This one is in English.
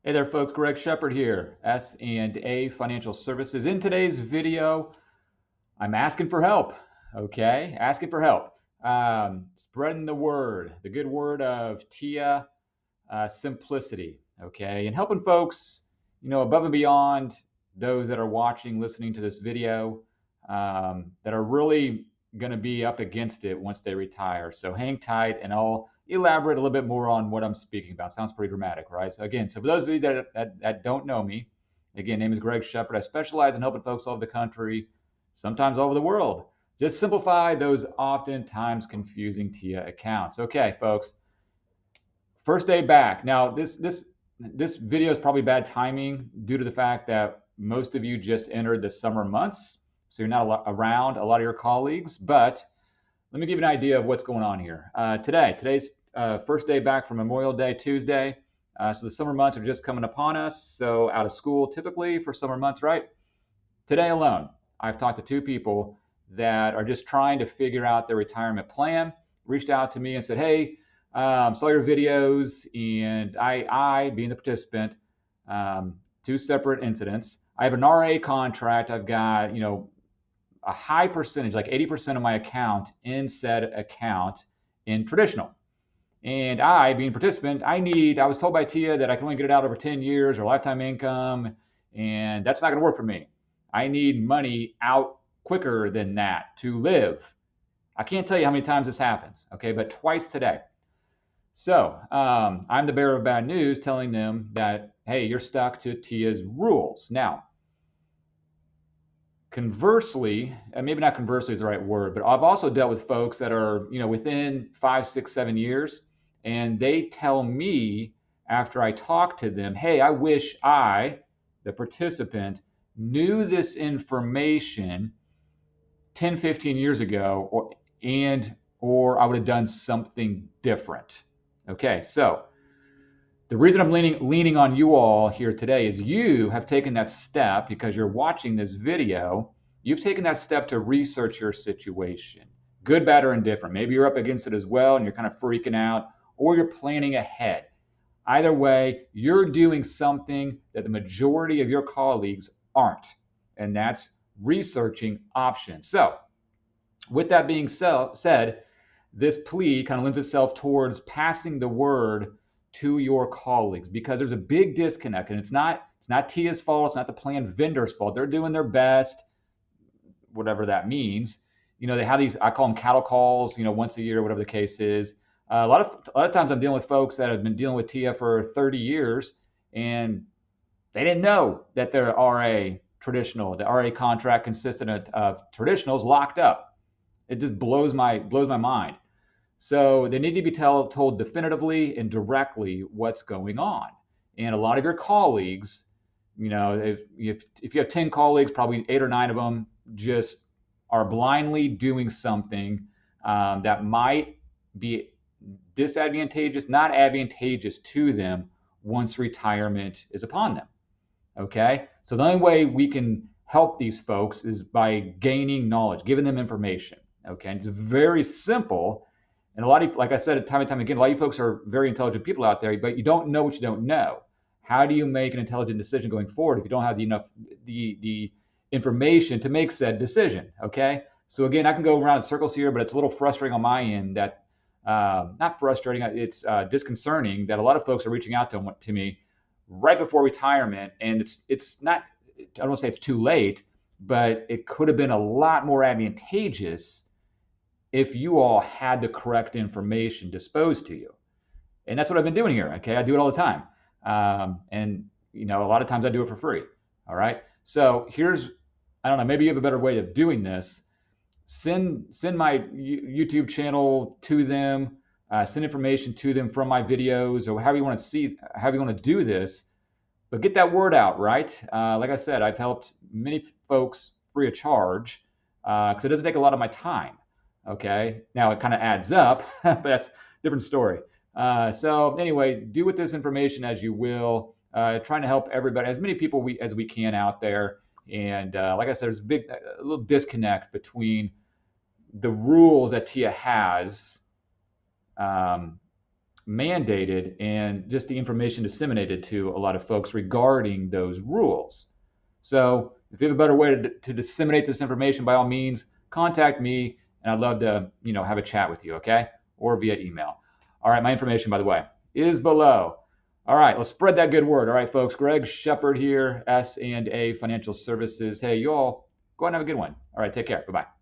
Hey there folks, Greg Shepard here, S&A Financial Services. In today's video, I'm asking for help, okay? Asking for help. Spreading the word, the good word of TIAA Simplicity, okay? And helping folks, above and beyond those that are watching, listening to this video, that are really going to be up against it once they retire. So hang tight and I'll elaborate a little bit more on what I'm speaking about. Sounds pretty dramatic, right? So again, for those of you that don't know me, again, name is Greg Shepard. I specialize in helping folks all over the country, sometimes all over the world, just simplify those oftentimes confusing TIAA accounts. Okay, folks, first day back. Now, this video is probably bad timing due to the fact that most of you just entered the summer months, so you're not around a lot of your colleagues, but let me give you an idea of what's going on here. Today's first day back from Memorial Day, Tuesday. So the summer months are just coming upon us. So out of school typically for summer months, right? Today alone, I've talked to two people that are just trying to figure out their retirement plan, reached out to me and said, hey, saw your videos, and I being the participant, two separate incidents. I have an RA contract. I've got, a high percentage, like 80% of my account in said account in traditional. And I, being a participant, I was told by TIAA that I can only get it out over 10 years or lifetime income, and that's not going to work for me. I need money out quicker than that to live. I can't tell you how many times this happens, okay, but twice today. So I'm the bearer of bad news, telling them that, hey, you're stuck to TIAA's rules. Now, conversely, and maybe not conversely is the right word, but I've also dealt with folks that are, within 5, 6, 7 years, and they tell me after I talk to them, hey, I wish I, the participant, knew this information 10, 15 years ago, or I would have done something different. Okay, so the reason I'm leaning on you all here today is you have taken that step because you're watching this video. You've taken that step to research your situation, good, bad, or indifferent. Maybe you're up against it as well and you're kind of freaking out, or you're planning ahead. Either way, you're doing something that the majority of your colleagues aren't, and that's researching options. So with that being said, this plea kind of lends itself towards passing the word to your colleagues, because there's a big disconnect, and it's not TIAA's fault, it's not the plan vendor's fault. They're doing their best, whatever that means. They have these, I call them cattle calls, once a year, whatever the case is. A lot of times I'm dealing with folks that have been dealing with TIAA for 30 years, and they didn't know that their RA traditional, the RA contract consisted of traditionals locked up. It just blows my mind. So they need to be told definitively and directly what's going on. And a lot of your colleagues, if you have 10 colleagues, probably 8 or 9 of them just are blindly doing something that might be disadvantageous, not advantageous to them once retirement is upon them. Okay? So the only way we can help these folks is by gaining knowledge, giving them information. Okay? And it's very simple. And a lot of, like I said, time and time again, a lot of you folks are very intelligent people out there, but you don't know what you don't know. How do you make an intelligent decision going forward if you don't have the information to make said decision? Okay. So again, I can go around in circles here, but it's a little frustrating on my end that, not frustrating, it's disconcerting that a lot of folks are reaching out to me right before retirement, and it's not, I don't want to say it's too late, but it could have been a lot more advantageous if you all had the correct information disposed to you. And that's what I've been doing here, okay? I do it all the time. And, a lot of times I do it for free, all right? So here's, I don't know, maybe you have a better way of doing this. Send my YouTube channel to them, send information to them from my videos, or however you want to do this, but get that word out, right? Like I said, I've helped many folks free of charge because it doesn't take a lot of my time. Okay, now it kind of adds up, but that's a different story. So anyway, do with this information as you will, trying to help everybody, as many people as we can out there. And like I said, there's a little disconnect between the rules that TIAA has mandated and just the information disseminated to a lot of folks regarding those rules. So if you have a better way to disseminate this information, by all means, contact me, and I'd love to, have a chat with you, okay? Or via email. All right, my information, by the way, is below. All right, let's spread that good word. All right, folks, Greg Shepard here, S&A Financial Services. Hey, you all go ahead and have a good one. All right, take care. Bye-bye.